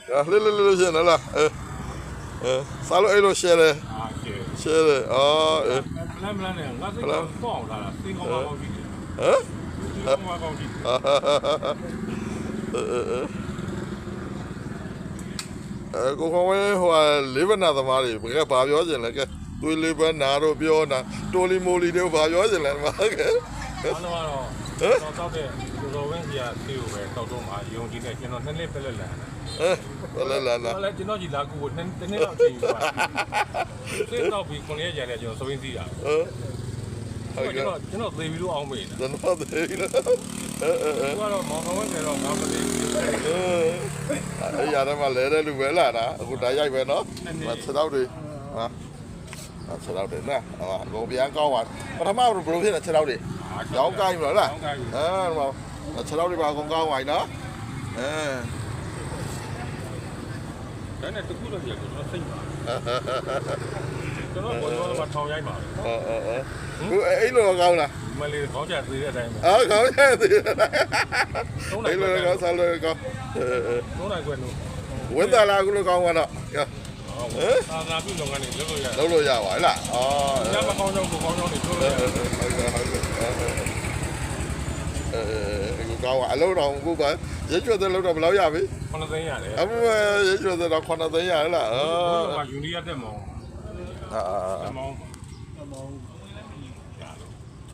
လေးရှင်လားစားလို့အဲ့လိုရှယ်တယ်ရှယ်တယ်အော်မလန်းနဲ့ငါစိတ်ကောင်းလာတာစိတ်ကောင်းကောင်းကြီးဟမ်စိတ်ကောင်းကောင်းကြီးကိုခေါ်ဝဲဟိုလေးဘနာသမားတွေဘယ်ကဘာပြောချင်လဲကဲသွေးလေးဘနာတို့ပြောတာတိုလီမိုလီတို့ဘာပြောချင်လဲမှာကဲအားလုံးကတော့တောက်တဲ့လူတော်ဝင်းကြီးကတေးကိုပဲတောက်တော့မှာယုံကြည်နေကျွန်တော်နှစ်နှစ်ပဲလက်လန်ဘယ်လဲလားလဲကျွန်တော်ကြီးလာကူကိုနှစ်နှစ်လောက်ချိန်ပါစိတ်တော့ပြီး9ရက်ကြာနေကျွန်တော်စဝင်းစီးတာကျွန်တော်သေပြီးတော့အောင်မေးတာကျွန်တော်သေပြီးတော့ကတော့မောင်ကောင်းနေတော့ငါမသိဘူးအဲ့ရတဲ့မှာလဲတဲ့လူပဲလာတာအခုဓာတ်ရိုက်ပဲနော်ဆက်တော့တွေဟာဆက်တော့တယ်နော်အကုန်ပြန်ကောင်းပါပထမဘယ်လိုဖြစ်လဲဆက်တော့တွေရောင်းကိုင်းမလားဆက်တော့တွေပါအကုန်ကောင်းပါနော်ဒါနဲ့တခုတော့ကျွန်တော်စိတ်ပါကျွန်တော်ဘောရောမှာထောင်ရိုက်ပါဘူးအဲ့လိုကောင်းလားမလေးခေါင်းချသေးတဲ့အတိုင်းပဲခေါင်းချသေးတဲ့အတိုင်းအဲ့လိုကောင်းစားလို့ကောင်းသုံးနိုင်ခွင့်လို့ဝင်တာလာကူလို့ကောင်းပါတော့သာသာပြုလုပ်ငန်းတွေလုပ်လို့ရပါလားညမကောင်းတော့ကိုကောင်းတော့နေလုပ်လို့ရတယ်ကိုကောင်းအလုပ်တော်ကိုပါရဲကျွတ်တဲ့လုပ်တော့ဘယ်လောက်ရပြီ9သိန်းရတယ်အမေရဲကျွတ်တဲ့တော့9သိန်းရလားယူနီရတဲ့မောင်မောင်